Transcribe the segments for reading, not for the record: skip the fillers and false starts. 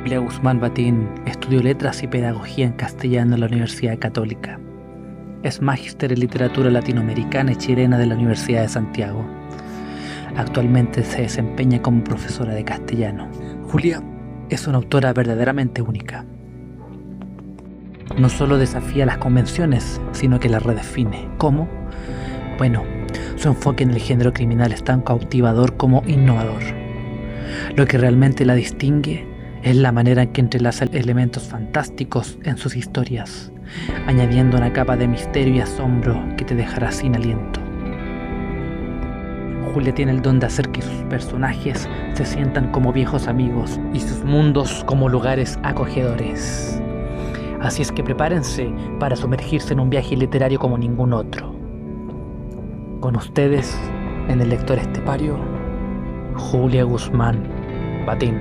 Julia Guzmán Batín estudió Letras y Pedagogía en Castellano en la Universidad Católica. Es magíster en Literatura Latinoamericana y Chilena de la Universidad de Santiago. Actualmente se desempeña como profesora de castellano. Julia es una autora verdaderamente única. No solo desafía las convenciones, sino que las redefine. ¿Cómo? Bueno, su enfoque en el género criminal es tan cautivador como innovador. Lo que realmente la distingue es la manera en que entrelaza elementos fantásticos en sus historias, añadiendo una capa de misterio y asombro que te dejará sin aliento. Julia tiene el don de hacer que sus personajes se sientan como viejos amigos y sus mundos como lugares acogedores. Así es que prepárense para sumergirse en un viaje literario como ningún otro. Con ustedes, en el lector estepario, Julia Guzmán Batín.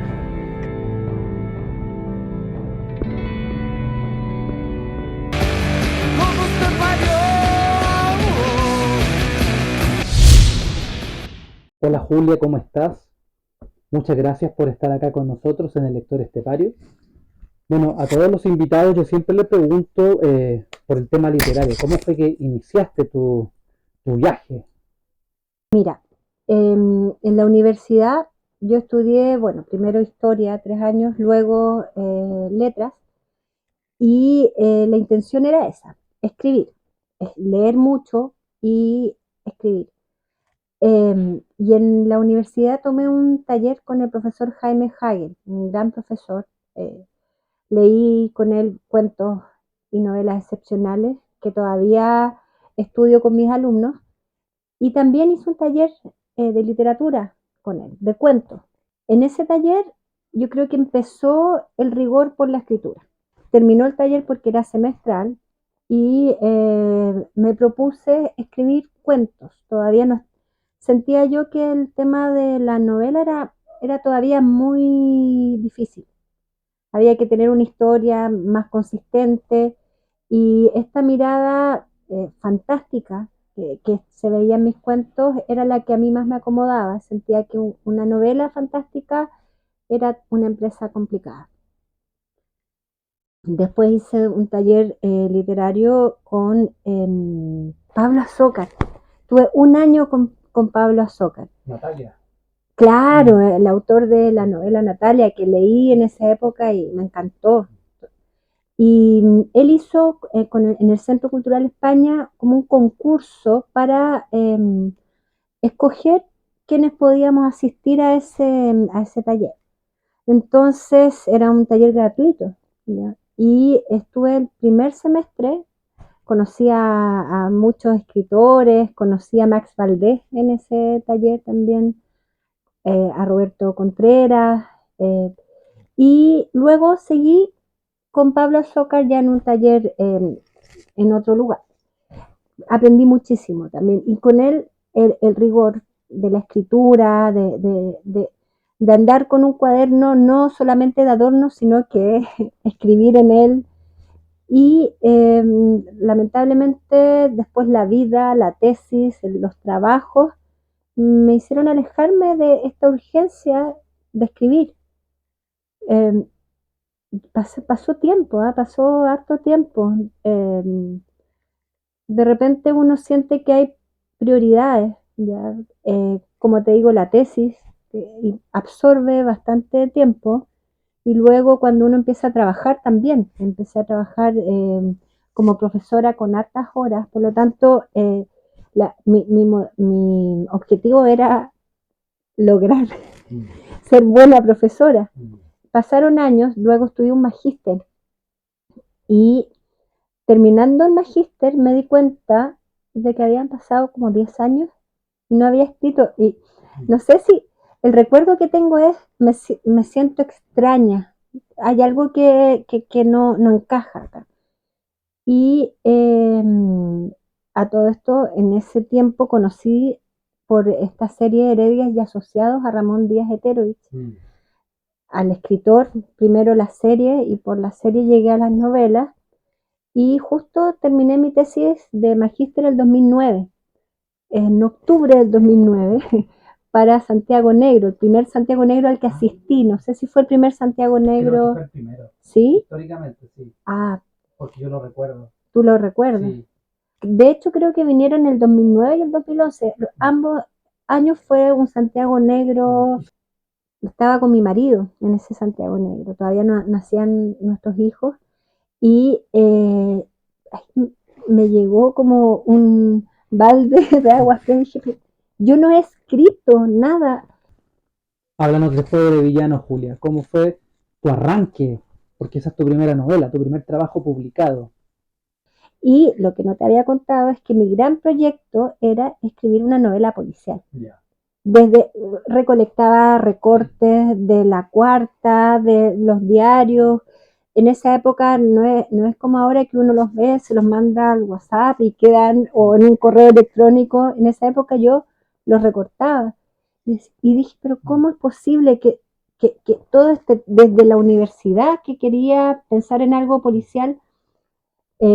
Hola Julia, ¿cómo estás? Muchas gracias por estar acá con nosotros en el Lector Estepario. Bueno, a todos los invitados yo siempre les pregunto por el tema literario. ¿Cómo fue que iniciaste tu viaje? Mira, en la universidad yo estudié, bueno, primero historia, 3 años, luego letras, y la intención era esa, escribir, leer mucho y escribir. Y en la universidad tomé un taller con el profesor Jaime Hagel, un gran profesor. Leí con él cuentos y novelas excepcionales que todavía estudio con mis alumnos. Y también hice un taller de literatura con él, de cuentos. En ese taller yo creo que empezó el rigor por la escritura. Terminó el taller porque era semestral y me propuse escribir cuentos. Todavía no sentía yo que el tema de la novela era todavía muy difícil. Había que tener una historia más consistente y esta mirada fantástica que se veía en mis cuentos era la que a mí más me acomodaba. Sentía que una novela fantástica era una empresa complicada. Después hice un taller literario con Pablo Azócar. Tuve un año con Pablo Azócar. Natalia. Claro, el autor de la novela Natalia, que leí en esa época y me encantó. Y él hizo en el Centro Cultural España como un concurso para escoger quiénes podíamos asistir a ese taller. Entonces era un taller gratuito, ¿ya? Y estuve el primer semestre, conocí a muchos escritores, conocí a Max Valdés en ese taller también, a Roberto Contreras, y luego seguí con Pablo Azócar ya en un taller en otro lugar. Aprendí muchísimo también, y con él el rigor de la escritura, de andar con un cuaderno no solamente de adorno, sino que escribir en él. Y lamentablemente después la vida, la tesis, los trabajos me hicieron alejarme de esta urgencia de escribir. Eh, pasó tiempo, pasó harto tiempo. De repente uno siente que hay prioridades, ¿ya? Como te digo, la tesis absorbe bastante tiempo, y luego cuando uno empieza a trabajar también, empecé a trabajar como profesora con hartas horas, por lo tanto mi objetivo era lograr ser buena profesora. Pasaron años, luego estudié un magíster y terminando el magíster me di cuenta de que habían pasado como 10 años y no había escrito. Y no sé si el recuerdo que tengo es, me siento extraña. Hay algo que no encaja acá. Y a todo esto, en ese tiempo conocí por esta serie Heredias y Asociados a Ramón Díaz Heterovich, al escritor, primero la serie, y por la serie llegué a las novelas. Y justo terminé mi tesis de magíster el 2009. En octubre del 2009 para Santiago Negro, el primer Santiago Negro al que asistí. No sé si fue el primer Santiago Negro. Creo que fue el primero. ¿Sí? Históricamente, sí. Ah, Porque yo lo recuerdo. ¿tú lo recuerdas? Sí. De hecho, creo que vinieron en el 2009 y el 2011. Ambos años fue un Santiago Negro. Estaba con mi marido en ese Santiago Negro. Todavía no nacían nuestros hijos. Y me llegó como un balde de agua fría. Yo no he escrito nada. Háblanos después de Villano, Julia. ¿Cómo fue tu arranque? Porque esa es tu primera novela, tu primer trabajo publicado. Y lo que no te había contado es que mi gran proyecto era escribir una novela policial. Ya. Desde recolectaba recortes de La Cuarta, de los diarios. En esa época no es como ahora que uno los ve, se los manda al WhatsApp y quedan, o en un correo electrónico. En esa época yo los recortaba. Y dije, pero ¿cómo es posible que todo desde la universidad, que quería pensar en algo policial,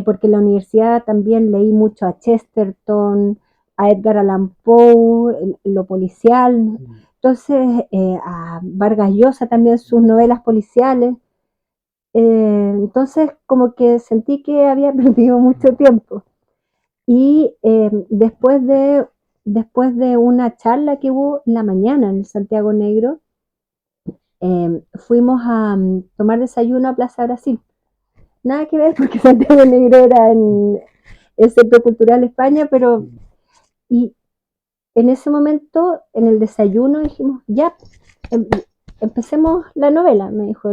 porque en la universidad también leí mucho a Chesterton, a Edgar Allan Poe, lo policial. Entonces, a Vargas Llosa también sus novelas policiales. Entonces, como que sentí que había perdido mucho tiempo. Y después de una charla que hubo en la mañana en el Santiago Negro, fuimos a tomar desayuno a Plaza Brasil. Nada que ver porque Santiago Negro era en el Centro Cultural España, pero y en ese momento, en el desayuno, dijimos, ya, empecemos la novela, me dijo.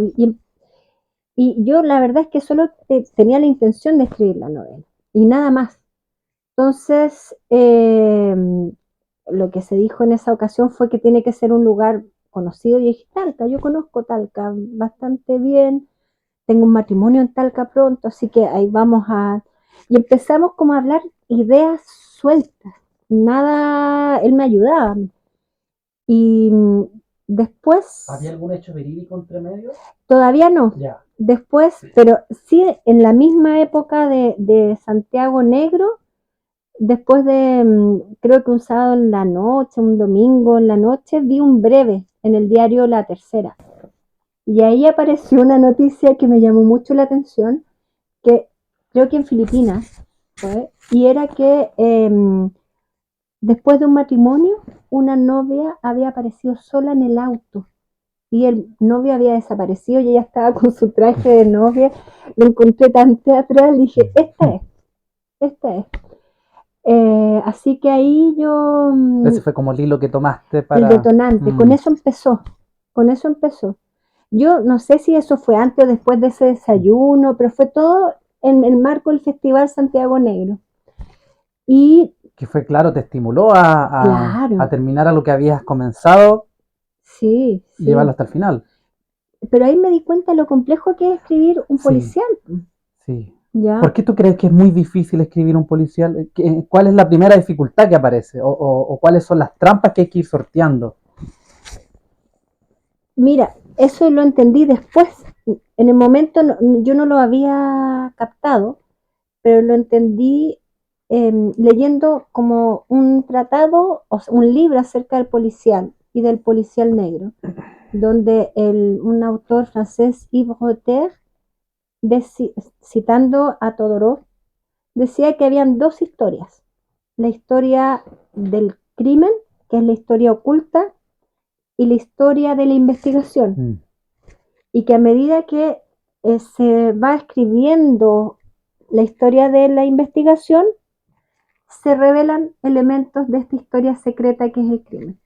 Y yo la verdad es que solo tenía la intención de escribir la novela y nada más. Entonces, lo que se dijo en esa ocasión fue que tiene que ser un lugar conocido. Y dije, Talca, yo conozco Talca bastante bien, tengo un matrimonio en Talca pronto, así que ahí vamos a... Y empezamos como a hablar ideas sueltas, nada, él me ayudaba. Y después... ¿Había algún hecho verídico entre medio? Todavía no. Ya. Después, pero sí en la misma época de Santiago Negro, después de, creo que un sábado en la noche, un domingo en la noche, vi un breve en el diario La Tercera. Y ahí apareció una noticia que me llamó mucho la atención, que creo que en Filipinas fue, y era que después de un matrimonio, una novia había aparecido sola en el auto y el novio había desaparecido y ella estaba con su traje de novia. Lo encontré tan teatral, dije, esta es. Así que ahí yo... Ese fue como el hilo que tomaste el para... detonante, con eso empezó. Yo no sé si eso fue antes o después de ese desayuno, pero fue todo en el marco del Festival Santiago Negro. Y Que fue, claro, te estimuló a claro, terminar a lo que habías comenzado sí, y sí. llevarlo hasta el final. Pero ahí me di cuenta de lo complejo que es escribir un Sí. policial. Sí. ¿Ya? ¿Por qué tú crees que es muy difícil escribir un policial? ¿Cuál es la primera dificultad que aparece? ¿O cuáles son las trampas que hay que ir sorteando? Mira, eso lo entendí después. En el momento yo no lo había captado, pero lo entendí leyendo como un tratado, o sea, un libro acerca del policial y del policial negro, donde un autor francés, Yves Rotter, citando a Todorov, decía que habían dos historias: la historia del crimen, que es la historia oculta, y la historia de la investigación. Y que a medida que se va escribiendo la historia de la investigación, se revelan elementos de esta historia secreta que es el crimen.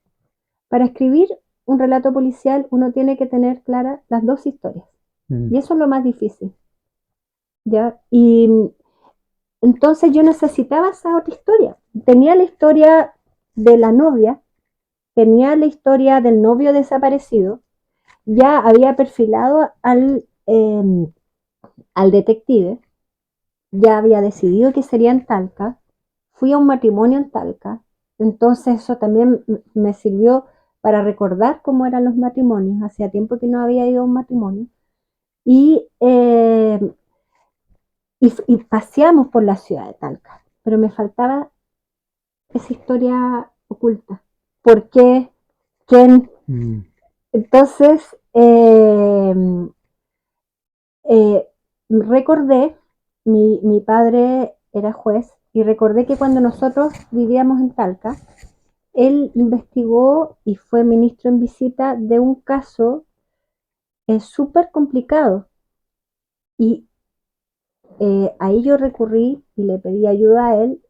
Para escribir un relato policial uno tiene que tener claras las dos historias. Y eso es lo más difícil. ¿Ya? Y entonces yo necesitaba esa otra historia. Tenía la historia de la novia, tenía la historia del novio desaparecido, ya había perfilado al detective, ya había decidido que sería en Talca, fui a un matrimonio en Talca, entonces eso también me sirvió para recordar cómo eran los matrimonios. Hacía tiempo que no había ido a un matrimonio. Y, y paseamos por la ciudad de Talca, pero me faltaba esa historia oculta. ¿Por qué Ken. Mm. Entonces, recordé, mi padre era juez, y recordé que cuando nosotros vivíamos en Talca, él investigó y fue ministro en visita de un caso súper complicado. Y ahí yo recurrí y le pedí ayuda a él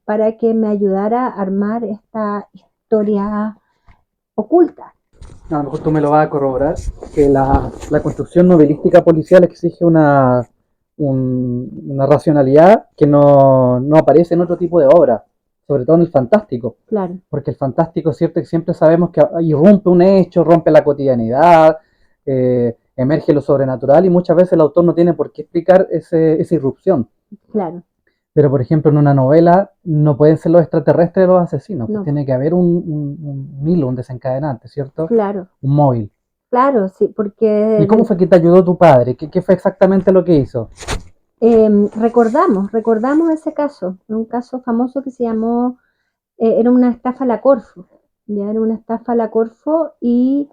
para que me ayudara a armar esta historia oculta. A lo mejor tú me lo vas a corroborar, que la construcción novelística policial exige una racionalidad que no aparece en otro tipo de obra, sobre todo en el fantástico. Claro, Porque el fantástico es cierto que siempre sabemos que irrumpe un hecho, rompe la cotidianidad, emerge lo sobrenatural y muchas veces el autor no tiene por qué explicar esa irrupción. claro. Pero por ejemplo en una novela no pueden ser los extraterrestres los asesinos, pues No, tiene que haber un hilo, un desencadenante, ¿cierto? claro, Un móvil. claro, sí, ¿Y porque cómo fue que te ayudó tu padre? ¿Qué fue exactamente lo que hizo? recordamos ese caso, un caso famoso que se llamó, era una estafa a la Corfo, ya era una estafa a la Corfo, y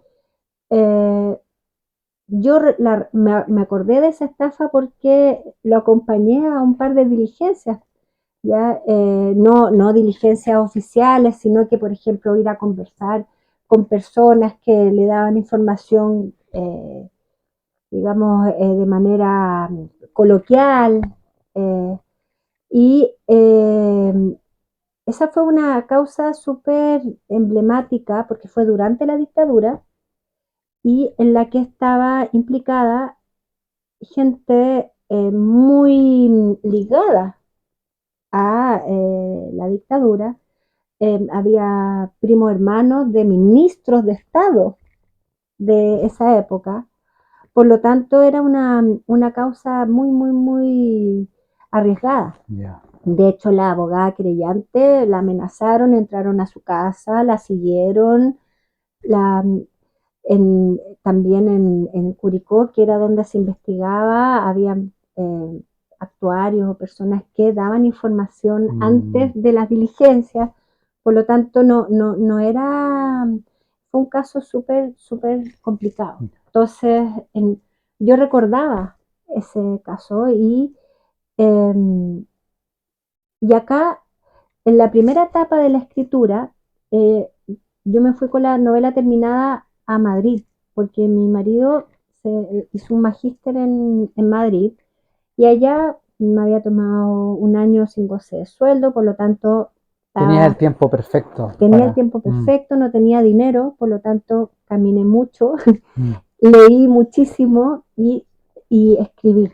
eh, yo me acordé de esa estafa porque lo acompañé a un par de diligencias, ya no diligencias oficiales, sino que, por ejemplo, ir a conversar con personas que le daban información, digamos, de manera coloquial. eh, y esa fue una causa súper emblemática porque fue durante la dictadura y en la que estaba implicada gente muy ligada a la dictadura. Había primos hermanos de ministros de Estado de esa época. Por lo tanto, era una causa muy, muy, muy arriesgada. Yeah. De hecho, la abogada querellante la amenazaron, entraron a su casa, la siguieron, la, también en Curicó, que era donde se investigaba, había actuarios o personas que daban información antes de las diligencias, por lo tanto no era, fue un caso súper, súper complicado. Entonces, yo recordaba ese caso eh, y acá, en la primera etapa de la escritura, eh, yo me fui con la novela terminada a Madrid, porque mi marido hizo un magíster en Madrid y allá me había tomado un año sin goce de sueldo, por lo tanto Tenías el tiempo perfecto tenía el tiempo perfecto, no tenía dinero, por lo tanto caminé mucho, leí muchísimo y escribí.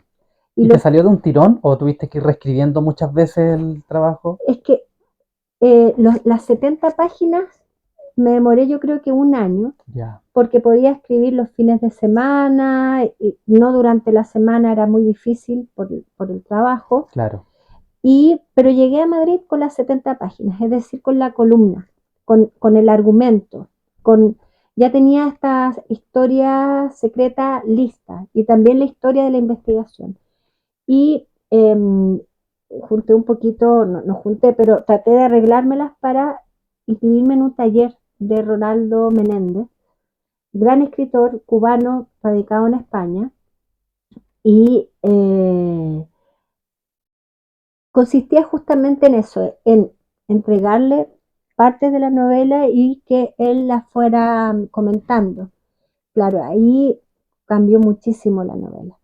¿Y te salió de un tirón o tuviste que ir reescribiendo muchas veces el trabajo? Es que las 70 páginas me demoré yo creo que un año, Ya. porque podía escribir los fines de semana, y no durante la semana, era muy difícil por el trabajo, Claro. pero llegué a Madrid con las 70 páginas, es decir, con la columna, con el argumento, ya tenía esta historia secreta lista y también la historia de la investigación. Y junté un poquito, no junté, pero traté de arreglármelas para inscribirme en un taller de Ronaldo Menéndez, gran escritor cubano radicado en España, y consistía justamente en eso, en entregarle partes de la novela y que él la fuera comentando. Claro, ahí cambió muchísimo la novela.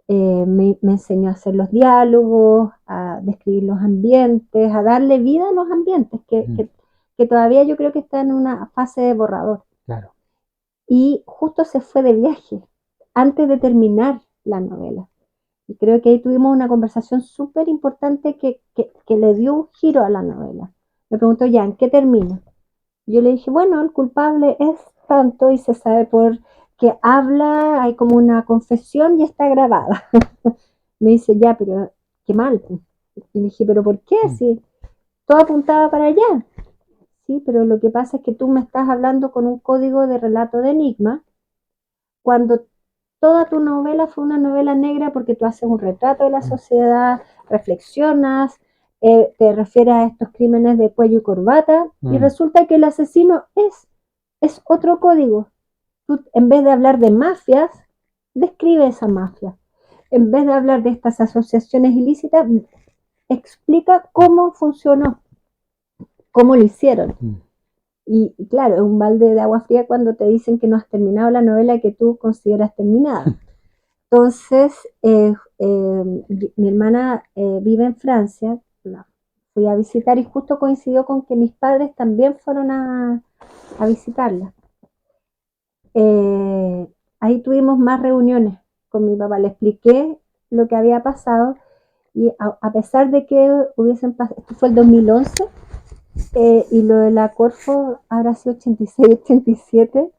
Me enseñó a hacer los diálogos, a describir los ambientes, a darle vida a los ambientes, que todavía yo creo que está en una fase de borrador. Claro. Y justo se fue de viaje antes de terminar la novela. Y creo que ahí tuvimos una conversación súper importante que le dio un giro a la novela. Me preguntó, ya, ¿en qué termina? Yo le dije, bueno, el culpable es tanto y se sabe por que habla, hay como una confesión y está grabada. Me dice, ya, pero qué mal. Y le dije, pero ¿por qué? Si todo apuntaba para allá. Sí, pero lo que pasa es que tú me estás hablando con un código de relato de enigma, cuando toda tu novela fue una novela negra porque tú haces un retrato de la sociedad, reflexionas, te refieres a estos crímenes de cuello y corbata, y resulta que el asesino es es otro código. Tú, en vez de hablar de mafias, describe esa mafia. En vez de hablar de estas asociaciones ilícitas, explica cómo funcionó, cómo lo hicieron. Y claro, es un balde de agua fría cuando te dicen que no has terminado la novela que tú consideras terminada. Entonces, mi hermana vive en Francia, la fui a visitar y justo coincidió con que mis padres también fueron a visitarla. Ahí tuvimos más reuniones con mi papá, le expliqué lo que había pasado y a pesar de que hubiesen pasado, esto fue el 2011, y lo de la Corfo habrá sido 86, 87,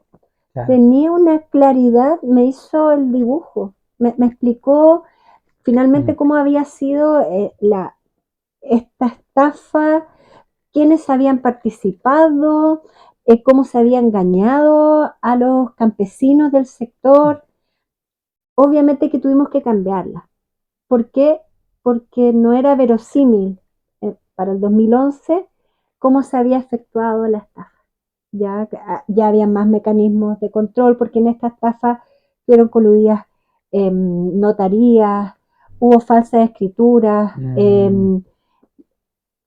claro. Tenía una claridad, me hizo el dibujo, me explicó finalmente cómo había sido esta estafa, quiénes habían participado, cómo se había engañado a los campesinos del sector. Obviamente que tuvimos que cambiarla. ¿Por qué? Porque no era verosímil para el 2011 cómo se había efectuado la estafa. Ya había más mecanismos de control, porque en esta estafa fueron coludidas notarías, hubo falsas escrituras.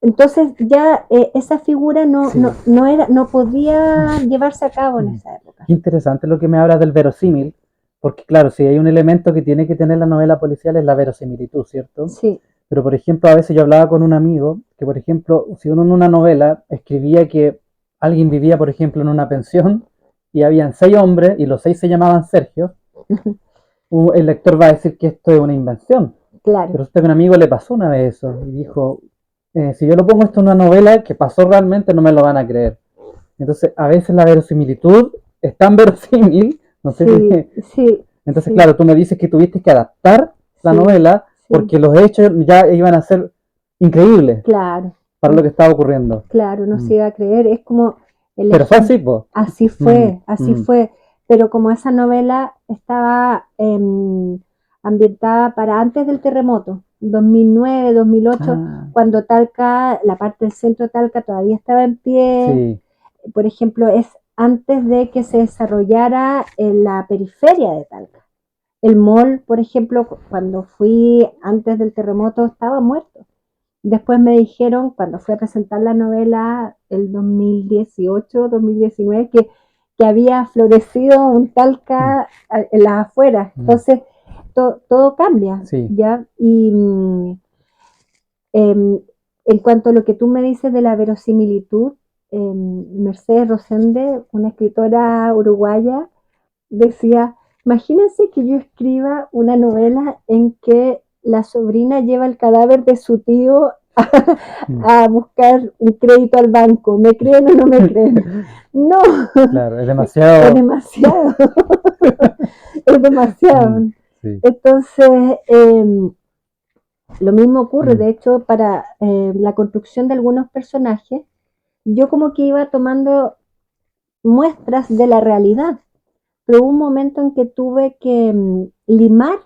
Entonces ya esa figura no podía llevarse a cabo en esa época. Qué interesante lo que me hablas del verosímil, porque claro, si hay un elemento que tiene que tener la novela policial es la verosimilitud, ¿cierto? Sí. Pero por ejemplo, a veces yo hablaba con un amigo que, por ejemplo, si uno en una novela escribía que alguien vivía, por ejemplo, en una pensión y habían 6 hombres y los 6 se llamaban Sergio, el lector va a decir que esto es una invención. Claro. Pero a un amigo le pasó una vez eso y dijo, si yo lo pongo esto en una novela que pasó realmente, no me lo van a creer. Entonces, a veces la verosimilitud es tan verosímil, no sé qué. Sí. Entonces, claro, tú me dices que tuviste que adaptar la novela porque los hechos ya iban a ser increíbles. Claro. Para lo que estaba ocurriendo. Claro, no se iba a creer. Es como... Pero fue así, po. Así fue. Pero como esa novela estaba ambientada para antes del terremoto, 2009, 2008, cuando Talca, la parte del centro de Talca todavía estaba en pie. Sí. Por ejemplo, es antes de que se desarrollara en la periferia de Talca. El mall, por ejemplo, cuando fui antes del terremoto, estaba muerto. Después me dijeron, cuando fui a presentar la novela el 2018, 2019, que había florecido un Talca en las afueras. Entonces, todo cambia. Sí. ¿Ya? Y en cuanto a lo que tú me dices de la verosimilitud, Mercedes Rosende, una escritora uruguaya, decía, imagínense que yo escriba una novela en que la sobrina lleva el cadáver de su tío a buscar un crédito al banco. ¿Me creen o no me creen? No. Claro, es demasiado. Es demasiado. Es demasiado. Sí. Entonces, lo mismo ocurre, de hecho, para la construcción de algunos personajes, yo como que iba tomando muestras de la realidad. Pero hubo un momento en que tuve que limar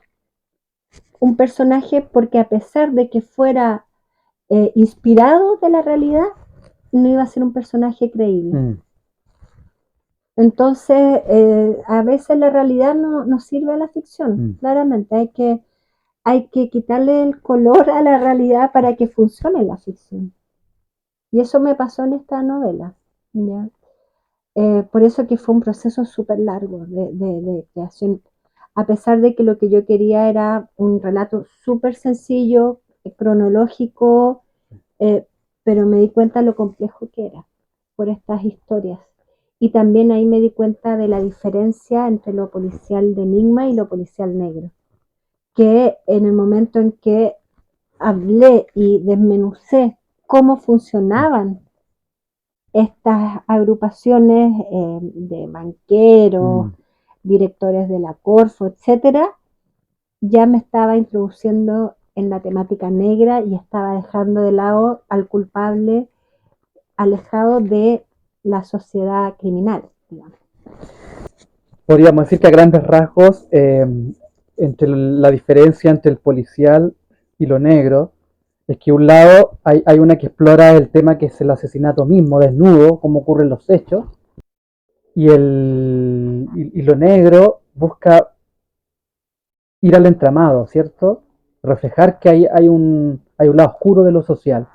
un personaje porque a pesar de que fuera inspirado de la realidad, no iba a ser un personaje creíble. Entonces, a veces la realidad no sirve a la ficción, claramente. Hay que quitarle el color a la realidad para que funcione la ficción. Y eso me pasó en esta novela, ¿ya? Por eso que fue un proceso súper largo de creación, a pesar de que lo que yo quería era un relato súper sencillo, cronológico, pero me di cuenta de lo complejo que era por estas historias. Y también ahí me di cuenta de la diferencia entre lo policial de enigma y lo policial negro, que en el momento en que hablé y desmenucé cómo funcionaban estas agrupaciones de banqueros, directores de la Corfo, etcétera, ya me estaba introduciendo en la temática negra y estaba dejando de lado al culpable alejado de la sociedad criminal, digamos. Podríamos decir que a grandes rasgos, entre la diferencia entre el policial y lo negro, es que un lado hay una que explora el tema que es el asesinato mismo, desnudo, cómo ocurren los hechos, y lo negro busca ir al entramado, ¿cierto? Reflejar que hay un lado oscuro de lo social.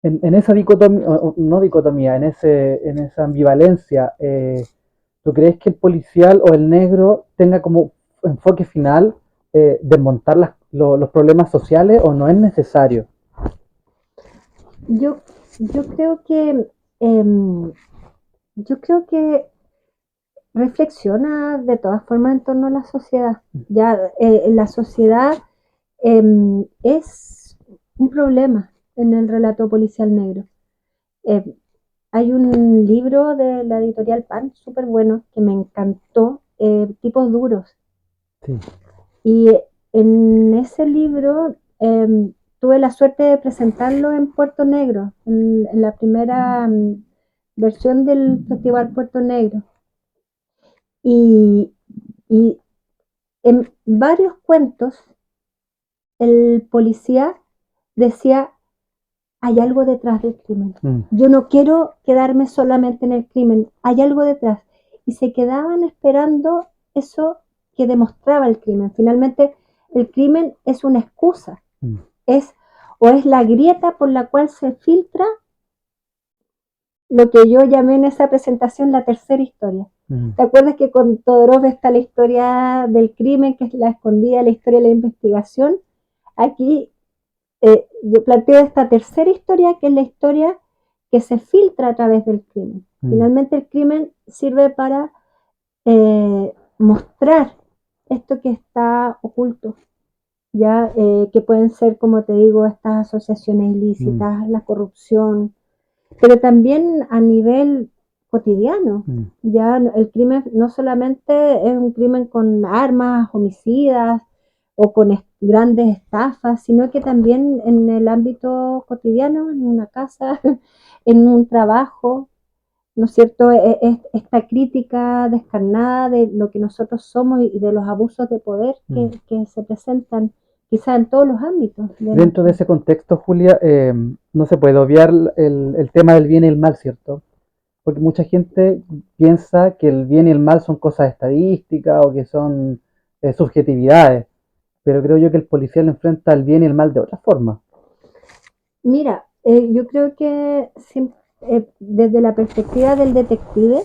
En esa dicotomía, o no dicotomía, en esa ambivalencia, ¿tú crees que el policial o el negro tenga como enfoque final desmontar los problemas sociales o no es necesario? Yo, yo creo que em, yo creo que reflexiona de todas formas en torno a la sociedad. Ya la sociedad es un problema en el relato policial negro. Eh, Hay un libro de la editorial Pan súper bueno que me encantó, Tipos Duros. Sí. Y en ese libro tuve la suerte de presentarlo en Puerto Negro, en la primera versión del Festival Puerto Negro. Y, y en varios cuentos el policía decía, hay algo detrás del crimen. Yo no quiero quedarme solamente en el crimen, hay algo detrás. Y se quedaban esperando eso que demostraba el crimen. Finalmente, el crimen es una excusa, es la grieta por la cual se filtra lo que yo llamé en esa presentación la tercera historia. ¿Te acuerdas que con Todorov está la historia del crimen, que es la escondida, la historia de la investigación? Aquí yo planteo esta tercera historia, que es la historia que se filtra a través del crimen. Finalmente el crimen sirve para mostrar esto que está oculto, ya que pueden ser, como te digo, estas asociaciones ilícitas, la corrupción, pero también a nivel cotidiano. Ya el crimen no solamente es un crimen con armas, homicidas o con grandes estafas, sino que también en el ámbito cotidiano, en una casa, en un trabajo, ¿no es cierto? Esta crítica descarnada de lo que nosotros somos y de los abusos de poder que se presentan quizá en todos los ámbitos. Dentro de ese contexto, Julia, no se puede obviar el tema del bien y el mal, ¿cierto? Porque mucha gente piensa que el bien y el mal son cosas estadísticas o que son subjetividades, pero creo yo que el policía enfrenta el bien y el mal de otra forma. Mira, yo creo que desde la perspectiva del detective,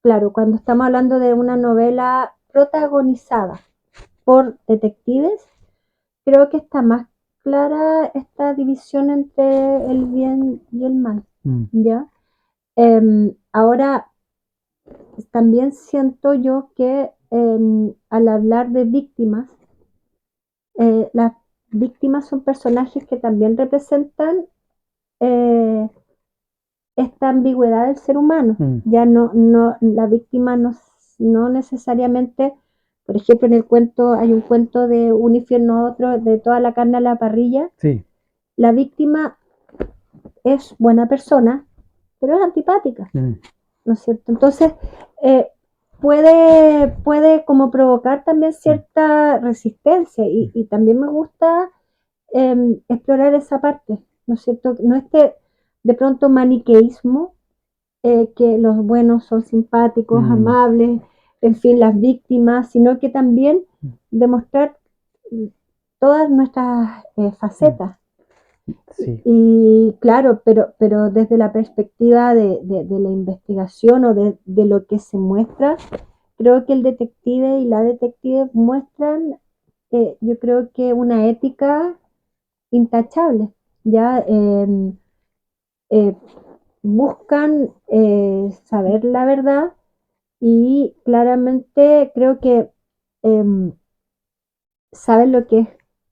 claro, cuando estamos hablando de una novela protagonizada por detectives, creo que está más clara esta división entre el bien y el mal, ¿ya? Ahora, también siento yo que al hablar de víctimas, las víctimas son personajes que también representan eh, esta ambigüedad del ser humano. Ya la víctima no necesariamente, por ejemplo, en el cuento, hay un cuento de Un infierno a otro, de toda la carne a la parrilla. Sí. La víctima es buena persona, pero es antipática, ¿no es cierto? Entonces, puede como provocar también cierta resistencia y también me gusta explorar esa parte, ¿no es cierto? No de pronto maniqueísmo, que los buenos son simpáticos, amables, en fin, las víctimas, sino que también demostrar todas nuestras facetas. Sí. Y claro, pero desde la perspectiva de la investigación o de lo que se muestra, creo que el detective y la detective muestran, yo creo que una ética intachable, ya buscan saber la verdad y claramente creo que saben lo que es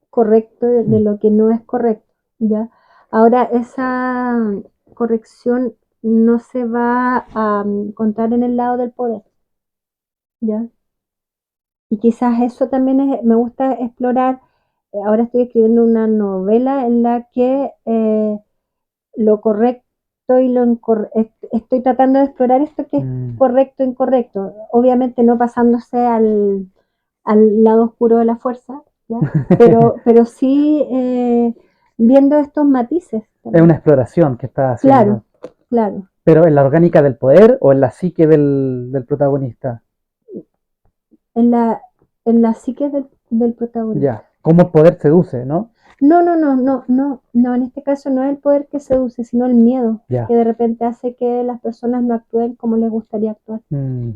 correcto de lo que no es correcto, ¿ya? Ahora, esa corrección no se va a encontrar en el lado del poder, ¿ya? Y quizás eso también me gusta explorar. Ahora estoy escribiendo una novela en la que lo correcto y lo incorrecto, estoy tratando de explorar esto que es correcto e incorrecto, obviamente no pasándose al lado oscuro de la fuerza, ¿ya? Pero sí viendo estos matices también. Es una exploración que está haciendo. Claro. claro. Pero en la orgánica del poder o en la psique del protagonista. En la psique del protagonista. Ya, cómo el poder seduce, ¿no? No, en este caso no es el poder que seduce, sino el miedo, Ya. que de repente hace que las personas no actúen como les gustaría actuar. No,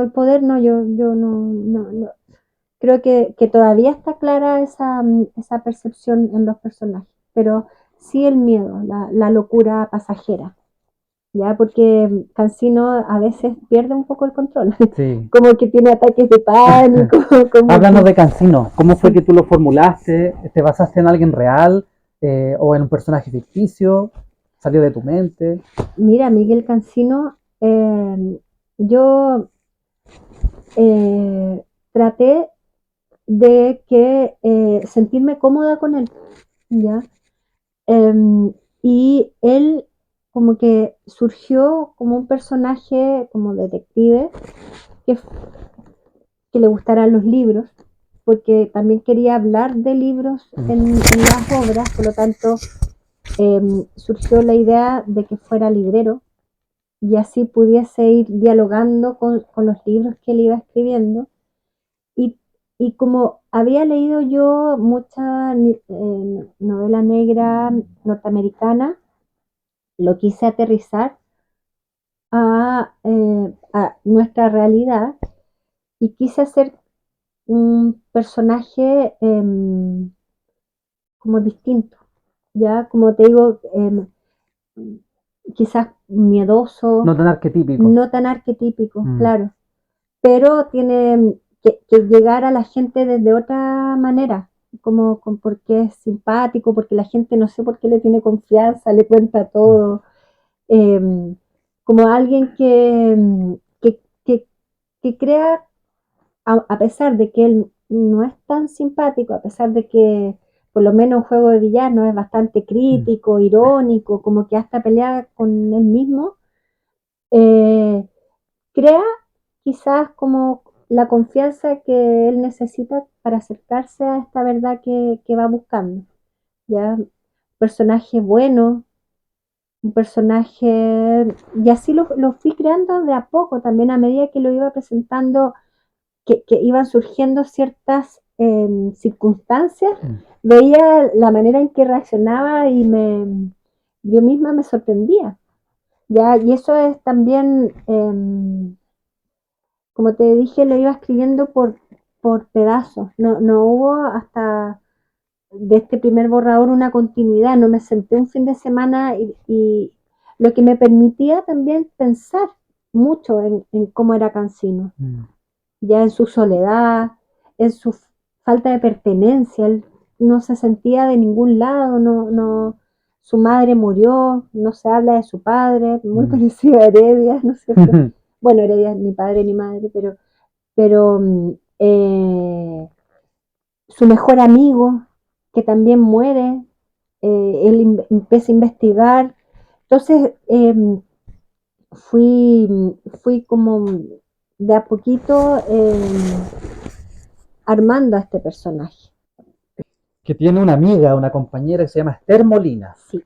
el poder no, yo no. Creo que todavía está clara esa percepción en los personajes, pero sí el miedo, la locura pasajera, ¿ya? Porque Cancino a veces pierde un poco el control, Sí. como que tiene ataques de pánico, como Háblanos que, de Cancino. ¿Cómo fue sí. que tú lo formulaste? ¿Te basaste en alguien real o en un personaje ficticio? ¿Salió de tu mente? Mira, Miguel Cancino, yo traté de que sentirme cómoda con él, ¿ya? Y él como que surgió como un personaje como detective que, que le gustaran los libros, porque también quería hablar de libros en las obras, por lo tanto surgió la idea de que fuera librero y así pudiese ir dialogando con los libros que él iba escribiendo. Y, y como había leído yo mucha novela negra norteamericana, lo quise aterrizar a nuestra realidad y quise hacer un personaje como distinto, ya como te digo, quizás miedoso, No tan arquetípico. no tan arquetípico, claro, pero tiene que llegar a la gente desde otra manera, porque es simpático, porque la gente no sé por qué le tiene confianza, le cuenta todo, eh, como alguien que crea, a pesar de que él no es tan simpático, a pesar de que por lo menos Juego de Villano es bastante crítico, irónico, como que hasta pelea con él mismo, eh, crea quizás como la confianza que él necesita para acercarse a esta verdad que va buscando. ¿Ya? Personaje bueno, un personaje, y así lo fui creando de a poco, también a medida que lo iba presentando, que iban surgiendo ciertas circunstancias, veía la manera en que reaccionaba y yo misma me sorprendía. ¿Ya? Y eso es también, como te dije, lo iba escribiendo por pedazos, no hubo hasta de este primer borrador una continuidad, no me senté un fin de semana y lo que me permitía también pensar mucho en cómo era Cancino, ya en su soledad, en su falta de pertenencia, él no se sentía de ningún lado, su madre murió, no se habla de su padre, muy parecido a Heredia, ¿no es cierto? Bueno, Heredia es ni padre ni madre, pero su mejor amigo, que también muere, él empieza a investigar. Entonces fui como de a poquito armando a este personaje. Que tiene una amiga, una compañera que se llama Esther Molina. Sí.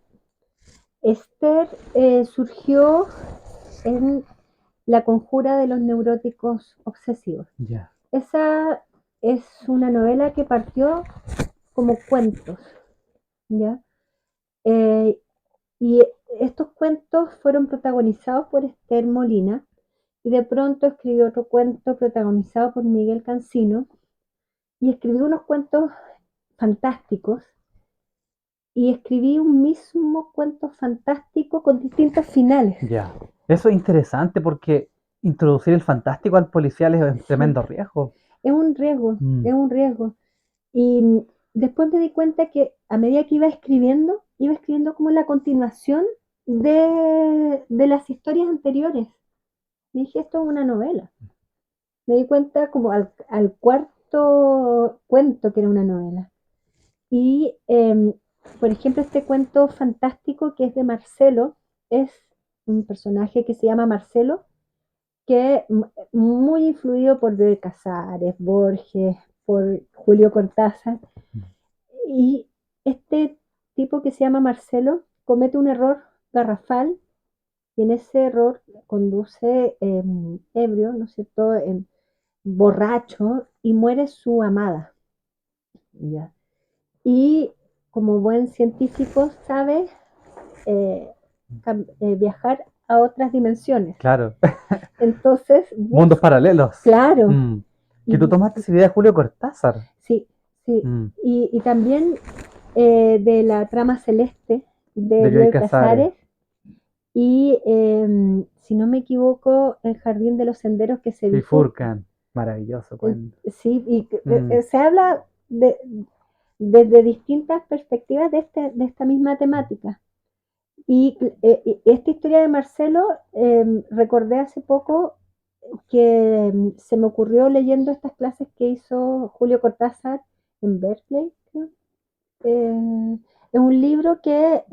Esther surgió en La conjura de los neuróticos obsesivos. Ya. Esa es una novela que partió como cuentos, ¿ya? Eh, y estos cuentos fueron protagonizados por Esther Molina y de pronto escribió otro cuento protagonizado por Miguel Cancino y escribió unos cuentos fantásticos y escribí un mismo cuento fantástico con distintos finales. Ya. Eso es interesante porque introducir el fantástico al policial es un tremendo riesgo. Es un riesgo, es un riesgo. Y después me di cuenta que a medida que iba escribiendo como la continuación de las historias anteriores. Y dije, esto es una novela. Me di cuenta como al cuarto cuento que era una novela. Y, por ejemplo, este cuento fantástico que es de Marcelo, es un personaje que se llama Marcelo, que muy influido por Bioy Casares, Borges, por Julio Cortázar. Y este tipo que se llama Marcelo comete un error garrafal y en ese error conduce ebrio, ¿no es cierto?, borracho y muere su amada. ¿Ya? Y como buen científico sabe eh, viajar a otras dimensiones. Claro. Entonces, Mundos paralelos. claro. Que tú tomaste esa idea de Julio Cortázar. Sí, sí. Mm. Y también de la trama celeste de De Bioy Bioy Casares. Casares y, si no me equivoco, El Jardín de los Senderos que se bifurcan. Bifurcan. Maravilloso cuento. Sí, y Mm. se habla desde distintas perspectivas de esta misma temática. Y esta historia de Marcelo, recordé hace poco que se me ocurrió leyendo estas clases que hizo Julio Cortázar en Berkeley, creo. Es un libro que...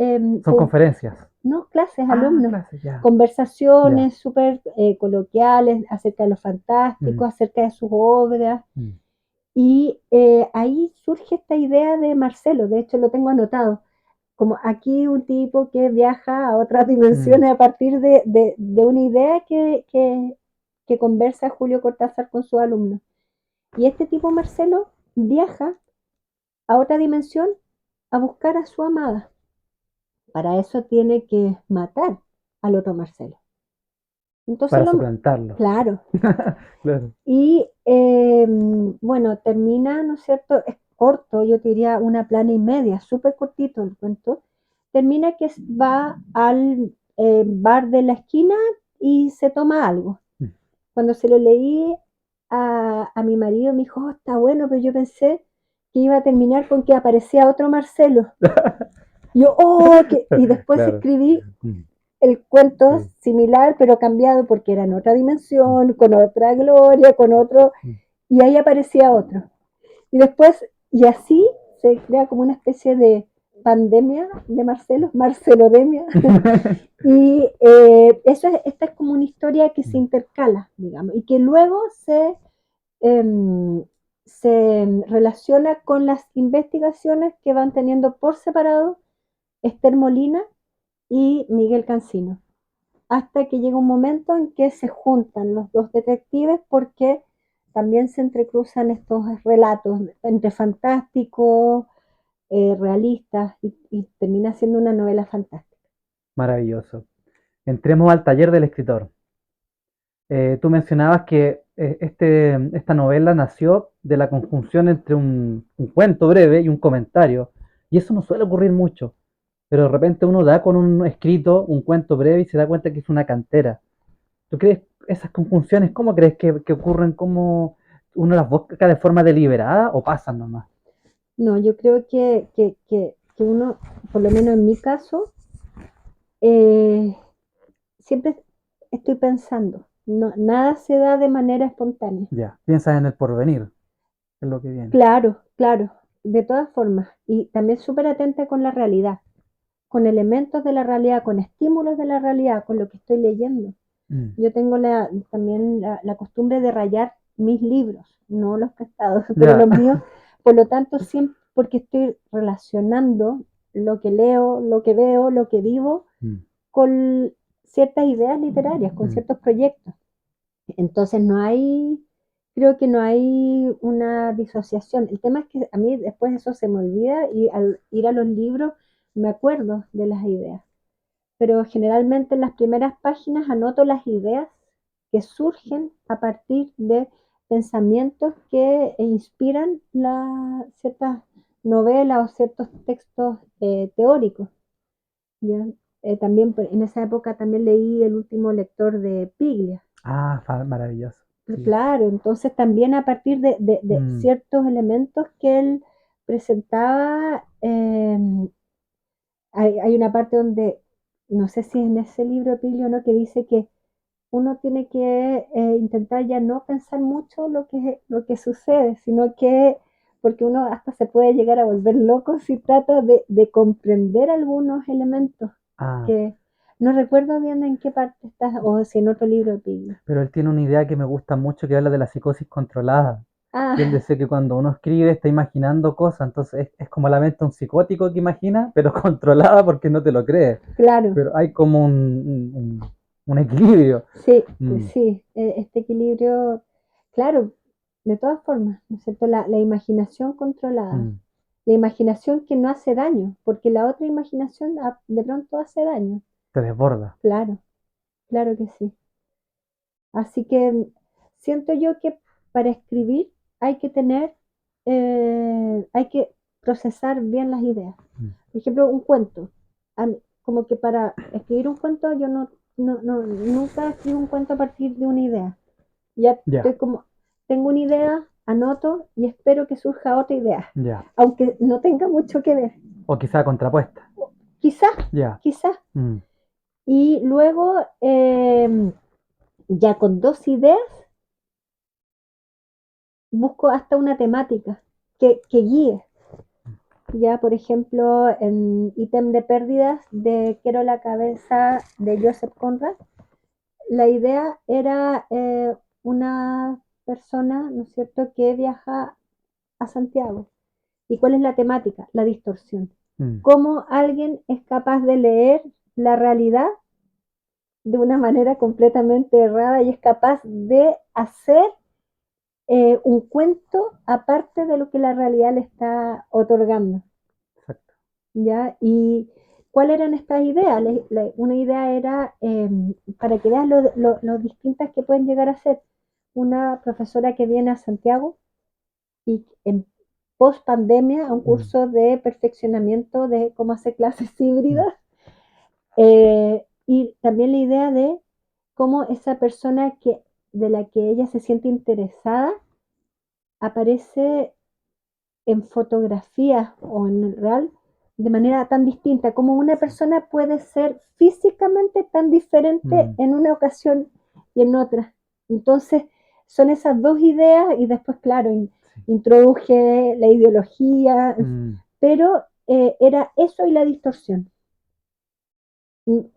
Son conferencias. no, clases, alumnos. Clases, ya. Conversaciones súper coloquiales acerca de lo fantástico, Mm. acerca de sus obras. Mm. Y ahí surge esta idea de Marcelo, de hecho lo tengo anotado, como aquí un tipo que viaja a otras dimensiones a partir de una idea que conversa Julio Cortázar con sus alumnos. Y este tipo, Marcelo, viaja a otra dimensión a buscar a su amada. Para eso tiene que matar al otro Marcelo. Entonces Para suplantarlo. claro. Claro. Y bueno, termina, ¿no es cierto? Es corto, yo te diría una plana y media, súper cortito el cuento. Termina que va al bar de la esquina y se toma algo. Mm. Cuando se lo leí a mi marido, me dijo, oh, está bueno, pero yo pensé que iba a terminar con que aparecía otro Marcelo. Yo, oh, y después Claro. escribí Mm. el cuento Sí. similar, pero cambiado porque era en otra dimensión, con otra gloria, con otro, Mm. y ahí aparecía otro. Y después, y así se crea como una especie de pandemia de Marcelo, Marcelodemia. Y esta es como una historia que se intercala, digamos, y que luego se relaciona con las investigaciones que van teniendo por separado Esther Molina y Miguel Cancino, hasta que llega un momento en que se juntan los dos detectives porque también se entrecruzan estos relatos entre fantásticos, realistas, y termina siendo una novela fantástica. Maravilloso. Entremos al taller del escritor. Tú mencionabas que esta novela nació de la conjunción entre un cuento breve y un comentario, y eso no suele ocurrir mucho, pero de repente uno da con un escrito, un cuento breve y se da cuenta que es una cantera. ¿Tú crees esas conjunciones, cómo crees que ocurren? ¿Cómo uno las busca de forma deliberada o pasan nomás? No, yo creo que uno, por lo menos en mi caso, eh, siempre estoy pensando, no, nada se da de manera espontánea. Ya, piensas en el porvenir, es lo que viene. Claro, claro, de todas formas, y también súper atenta con la realidad, con elementos de la realidad, con estímulos de la realidad, con lo que estoy leyendo. Mm. Yo tengo también la costumbre de rayar mis libros, no los prestados, pero Ya. los míos, por lo tanto, siempre porque estoy relacionando lo que leo, lo que veo, lo que vivo, Mm. con ciertas ideas literarias, con ciertos proyectos. Entonces creo que no hay una disociación. El tema es que a mí después eso se me olvida y al ir a los libros me acuerdo de las ideas. Pero generalmente en las primeras páginas anoto las ideas que surgen a partir de pensamientos que inspiran ciertas novelas o ciertos textos teóricos. ¿Ya? También en esa época también leí El último lector de Piglia. Maravilloso. Sí. Claro, entonces también a partir de ciertos elementos que él presentaba, hay una parte donde, no sé si es en ese libro de Piglia o no, que dice que uno tiene que intentar ya no pensar mucho lo que sucede, sino que, porque uno hasta se puede llegar a volver loco si trata de comprender algunos elementos que no recuerdo bien en qué parte está, o si en otro libro de Piglia. Pero él tiene una idea que me gusta mucho que habla de la psicosis controlada. Y él Ah, decía que cuando uno escribe está imaginando cosas, entonces es como la mente de un psicótico que imagina, pero controlada porque no te lo crees. claro, Pero hay como un equilibrio. sí, Mm, sí, este equilibrio, claro, de todas formas, ¿no es cierto? La imaginación controlada, mm, la imaginación que no hace daño, porque la otra imaginación de pronto hace daño. te desborda. Claro, claro que sí. Así que siento yo que para escribir hay que tener, hay que procesar bien las ideas. Mm, Por ejemplo, un cuento. Como que para escribir un cuento yo nunca escribo un cuento a partir de una idea. Ya ya, estoy como, tengo una idea, anoto y espero que surja otra idea, ya. aunque no tenga mucho que ver. O quizá contrapuesta. Quizás, Ya. quizás. Mm, Y luego, ya con dos ideas, busco hasta una temática que guíe. Ya, por ejemplo, en Ítem de pérdidas de Quiero la cabeza de Joseph Conrad, la idea era una persona, ¿no es cierto?, que viaja a Santiago. ¿Y cuál es la temática? La distorsión. mm, ¿Cómo alguien es capaz de leer la realidad de una manera completamente errada y es capaz de hacer un cuento aparte de lo que la realidad le está otorgando? exacto. ¿Ya? ¿Y cuáles eran estas ideas? Una idea era, para que veas lo distintas que pueden llegar a ser, una profesora que viene a Santiago y en post pandemia a un Mm, curso de perfeccionamiento de cómo hacer clases mm, híbridas, y también la idea de cómo esa persona de la que ella se siente interesada aparece en fotografías o en el real de manera tan distinta, como una sí. persona puede ser físicamente tan diferente Mm, en una ocasión y en otra. Entonces, son esas dos ideas y después, claro, sí. introduje la ideología, Mm. pero era eso y la distorsión.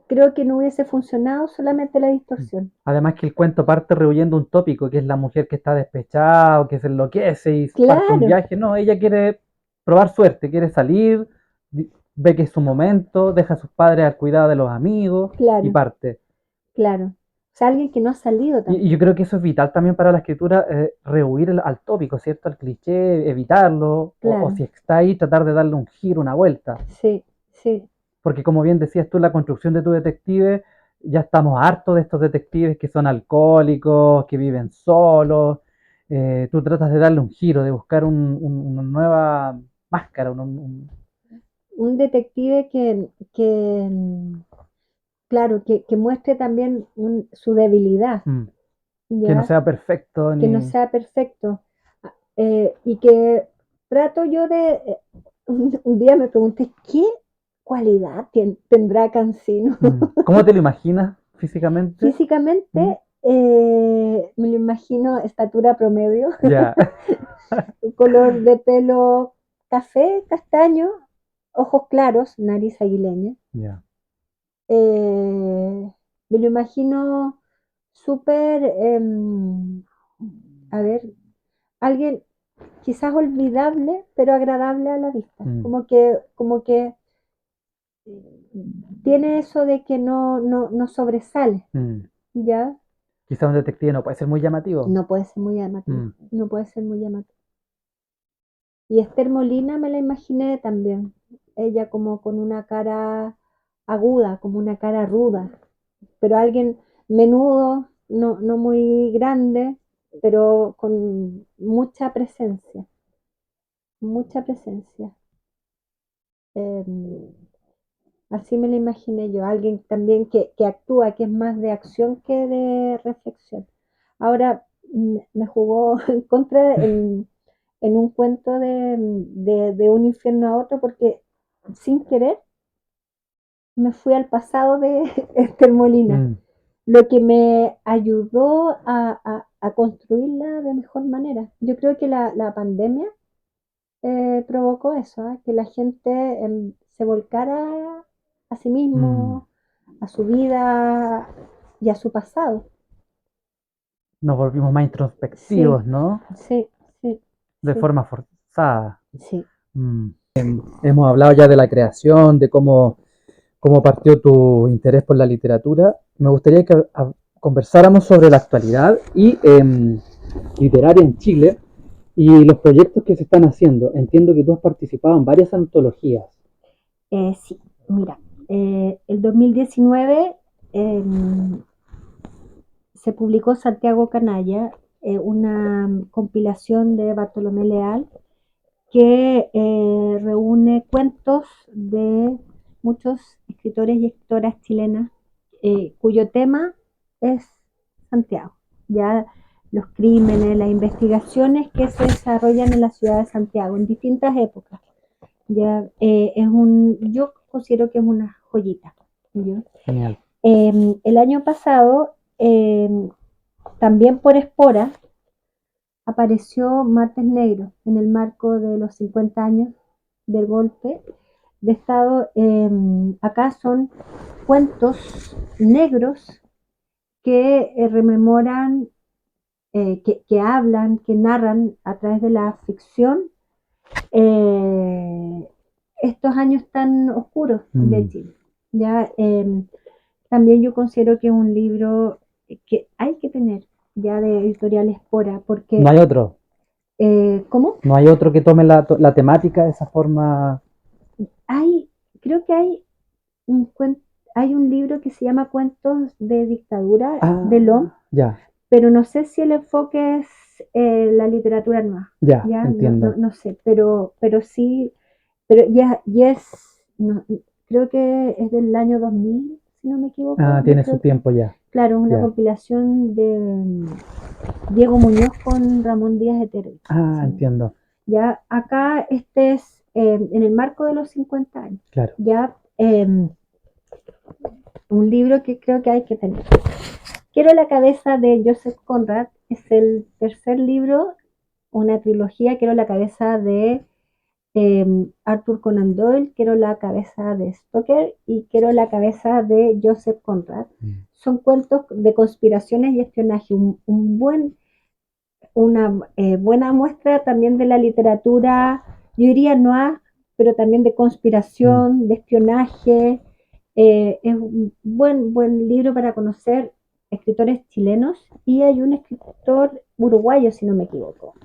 Creo que no hubiese funcionado solamente la Mm. distorsión. Además que el cuento parte rehuyendo un tópico, que es la mujer que está despechada o que se enloquece y parte un Claro, viaje. No, ella quiere probar suerte, quiere salir, ve que es su momento, deja a sus padres al cuidado de los amigos y claro, parte. claro. O sea, alguien que no ha salido Y yo tampoco. creo que eso es vital también para la escritura, rehuir al tópico, ¿cierto? Al cliché, evitarlo, o Claro, si está ahí, tratar de darle un giro, una vuelta. sí, sí, Porque como bien decías tú, la construcción de tu detective, ya estamos hartos de estos detectives que son alcohólicos, que viven solos. Tú tratas de darle un giro, de buscar una nueva máscara, un detective claro, que muestre también su debilidad, mm, que no ¿ya? sea perfecto Que no ni... sea perfecto. Y que trato yo de, un día me pregunté, ¿qué cualidad tendrá Cancino? ¿Cómo te lo imaginas físicamente? Mm, Físicamente, me lo imagino estatura promedio, ya, color de pelo café, castaño, ojos claros, nariz aguileña. ya. Me lo imagino súper, a ver, alguien quizás olvidable, pero agradable a la vista. Mm, Como que tiene eso de que no sobresale, mm. ¿ya? Quizás un detective no puede ser muy llamativo. No puede ser muy llamativo, Mm, no puede ser muy llamativo. Y Esther Molina me la imaginé también, ella como con una cara aguda, como una cara ruda, pero alguien menudo, no muy grande, pero con mucha presencia, mucha presencia. Eh, Así me lo imaginé yo, alguien también que actúa, que es más de acción que de reflexión. Ahora me jugó en contra en un cuento de un infierno a otro porque sin querer me fui al pasado de Esther Molina, mm. lo que me ayudó a construirla de mejor manera. Yo creo que la pandemia provocó eso, ¿eh? Que la gente se volcara a sí Mm. mismo, a su vida y a su pasado. Nos volvimos más Sí, introspectivos, ¿no? sí, sí. de Sí, forma forzada. sí. Hemos hablado ya de la creación, de cómo partió tu interés por la literatura. Me gustaría que conversáramos sobre la actualidad y literaria en Chile y los proyectos que se están haciendo. Entiendo que tú has participado en varias antologías. Sí, mira, el 2019 se publicó Santiago Canalla, una compilación de Bartolomé Leal que reúne cuentos de muchos escritores y escritoras chilenas cuyo tema es Santiago. Ya los crímenes, las investigaciones que se desarrollan en la ciudad de Santiago en distintas épocas. Ya yo considero que es una joyita. ¿Ya? Genial. El año pasado, también por Espora, apareció Martes Negro en el marco de los 50 años del golpe de Estado. Acá son cuentos negros que rememoran, que hablan, que narran a través de la ficción eh, estos años tan oscuros de Chile. Ya, también yo considero que es un libro que hay que tener ya de Editorial Espora, porque No hay otro. ¿cómo? No hay otro que tome la temática de esa forma. Hay, creo que hay un libro que se llama Cuentos de Dictadura de Lom, Ya, pero no sé si el enfoque es la literatura nueva, ya, ya entiendo. no sé, pero sí, pero ya es, no, creo que es del año 2000, si no me equivoco. Tiene su tiempo ya. Claro, es una Ya. compilación de Diego Muñoz con Ramón Díaz Eterno. Sí. Entiendo. Ya acá este es en el marco de los 50 años. Claro. Ya un libro que creo que hay que tener. Quiero la cabeza de Joseph Conrad, es el tercer libro, una trilogía. Quiero la cabeza de Arthur Conan Doyle, quiero la cabeza de Stoker y quiero la cabeza de Joseph Conrad. Son cuentos de conspiraciones y espionaje, una buena muestra también de la literatura, yo diría noir, pero también de conspiración, de espionaje. Es un buen libro para conocer escritores chilenos, y hay un escritor uruguayo, si no me equivoco.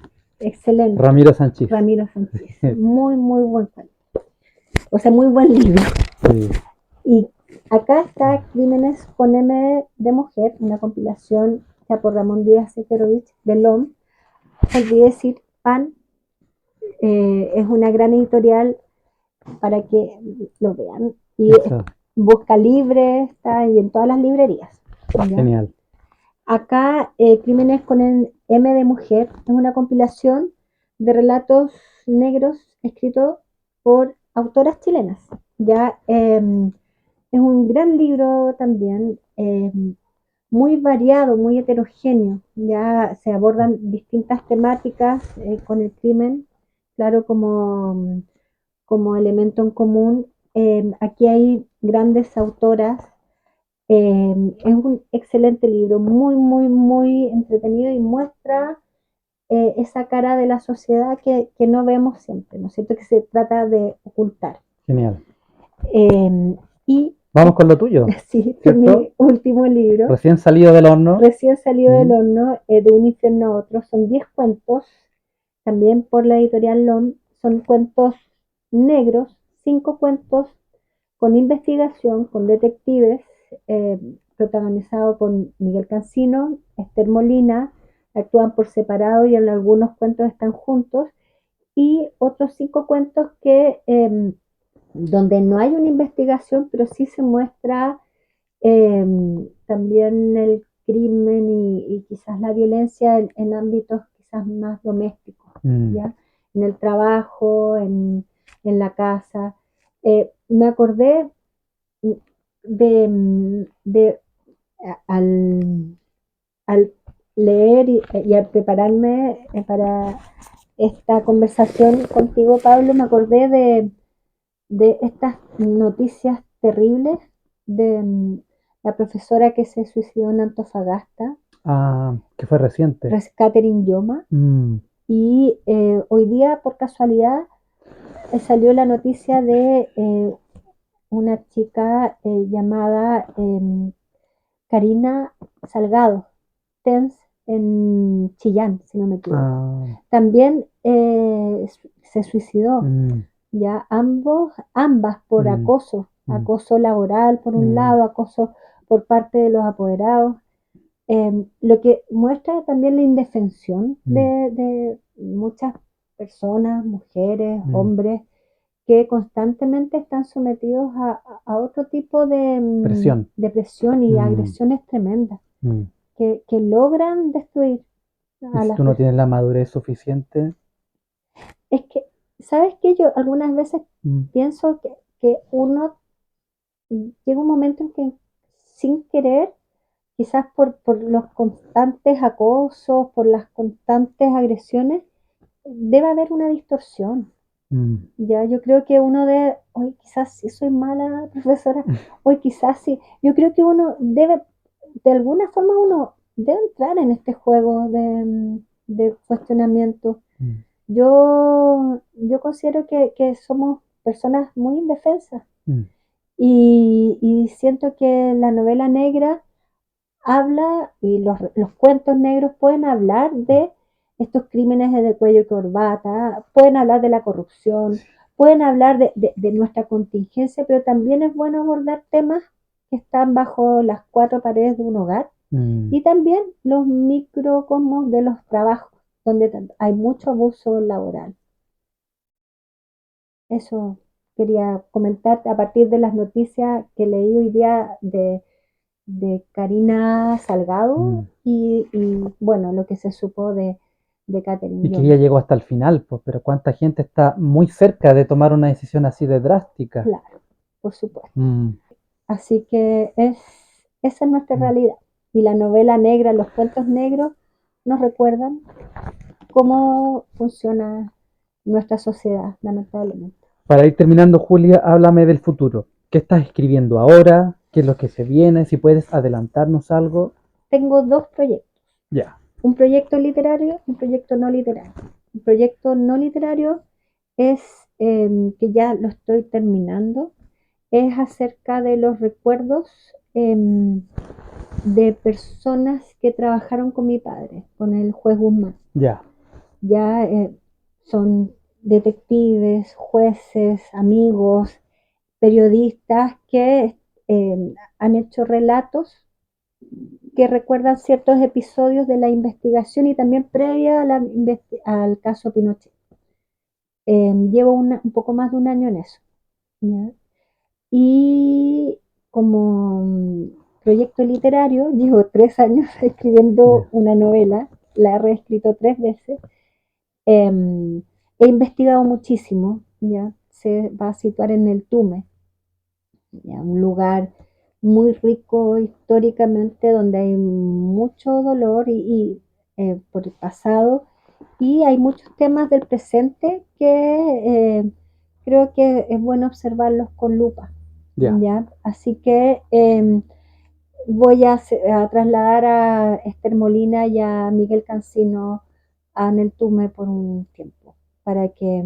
Excelente. Ramiro Sánchez. Ramiro Sánchez. Muy buen cuento. O sea, muy buen libro. Sí. Y acá está Crímenes con M de Mujer, una compilación hecha por Ramón Díaz Sekerovich de LOM. Olvidé decir PAN, es una gran editorial para que lo vean. Y Eso. Busca Libre está y en todas las librerías. ¿Ya? Genial. Acá, Crímenes con M de Mujer es una compilación de relatos negros escritos por autoras chilenas. Ya es un gran libro también, muy variado, muy heterogéneo. Ya se abordan distintas temáticas con el crimen, claro, como elemento en común. Aquí hay grandes autoras. Es un excelente libro, muy entretenido, y muestra esa cara de la sociedad que no vemos siempre, ¿no es cierto? Que se trata de ocultar. Genial. Y vamos con lo tuyo. Sí, este es mi último libro. Recién salido del horno. Recién salido del horno, de un infierno a otro. Son 10 cuentos, también por la editorial LOM. Son cuentos negros, 5 cuentos con investigación, con detectives, protagonizado por Miguel Cancino, Esther Molina. Actúan por separado y en algunos cuentos están juntos. Y otros 5 cuentos que donde no hay una investigación, pero sí se muestra también el crimen y quizás la violencia en ámbitos quizás más domésticos, ¿ya? En el trabajo, en la casa. Me acordé de al leer y al prepararme para esta conversación contigo, Pablo, me acordé de estas noticias terribles de la profesora que se suicidó en Antofagasta, Que fue reciente. Catherine Yoma. Y hoy día, por casualidad, salió la noticia de una chica llamada Karina Salgado, TENS, en Chillán, si no me equivoco. También se suicidó. Ya ambas por acoso laboral por un lado, acoso por parte de los apoderados, lo que muestra también la indefensión de muchas personas, mujeres, hombres, que constantemente están sometidos a otro tipo de presión y agresiones tremendas que logran destruir ¿Y a si las tú no personas? tienes la madurez suficiente? Es que, ¿sabes qué? Yo algunas veces pienso que uno llega un momento en que sin querer, quizás por los constantes acosos, por las constantes agresiones, debe haber una distorsión. Ya, yo creo que uno debe, hoy quizás sí soy mala profesora, hoy quizás sí, yo creo que uno debe, de alguna forma uno debe entrar en este juego de cuestionamiento. Yo considero que somos personas muy indefensas y siento que la novela negra habla y los cuentos negros pueden hablar de estos crímenes de cuello y corbata, pueden hablar de la corrupción, pueden hablar de nuestra contingencia, pero también es bueno abordar temas que están bajo las cuatro paredes de un hogar y también los microcosmos de los trabajos, donde hay mucho abuso laboral. Eso quería comentarte a partir de las noticias que leí hoy día de Karina Salgado y bueno, lo que se supo de Catherine Y que Jones. ella llegó hasta el final, pues, pero cuánta gente está muy cerca de tomar una decisión así de drástica. Claro, por supuesto. Así que esa es nuestra realidad. Y la novela negra, los cuentos negros, nos recuerdan cómo funciona nuestra sociedad, lamentablemente. Para ir terminando, Julia, háblame del futuro. ¿Qué estás escribiendo ahora? ¿Qué es lo que se viene? Si puedes adelantarnos algo. Tengo dos proyectos. Ya. Un proyecto literario y un proyecto no literario. Un proyecto no literario es, que ya lo estoy terminando, es acerca de los recuerdos de personas que trabajaron con mi padre, con el juez Guzmán. Ya. Ya son detectives, jueces, amigos, periodistas que han hecho relatos que recuerdan ciertos episodios de la investigación y también previa al caso Pinochet. Llevo un poco más de un año en eso. ¿Ya? Y como proyecto literario, llevo 3 años escribiendo una novela, la he reescrito 3 veces. He investigado muchísimo, ya se va a situar en el Tume, ya, un lugar muy rico históricamente donde hay mucho dolor por el pasado y hay muchos temas del presente que creo que es bueno observarlos con lupa. ¿Ya? Así que voy a trasladar a Esther Molina y a Miguel Cancino a Neltume por un tiempo para que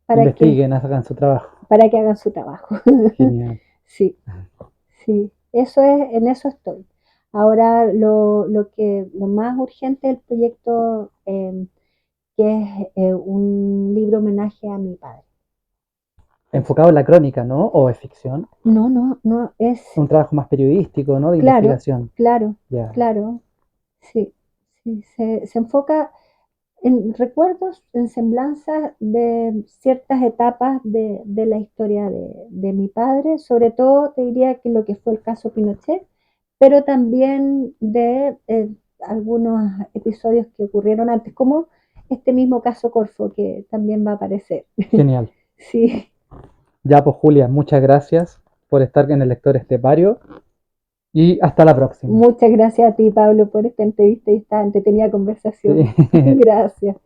investiguen, hagan su trabajo. Para que hagan su trabajo. Genial. Sí, sí, eso es, en eso estoy. Ahora lo más urgente es el proyecto que es un libro homenaje a mi padre. Enfocado en la crónica, ¿no? ¿O es ficción? No, es un trabajo más periodístico, ¿no? De claro, investigación. Claro, Ya. claro, sí, se enfoca en recuerdos, en semblanzas de ciertas etapas de la historia de mi padre, sobre todo te diría que lo que fue el caso Pinochet, pero también de algunos episodios que ocurrieron antes, como este mismo caso Corfo, que también va a aparecer. Genial. Sí. Ya, pues Julia, muchas gracias por estar en el Lector Estepario y hasta la próxima. Muchas gracias a ti, Pablo, por esta entrevista y esta entretenida conversación. Sí. Gracias.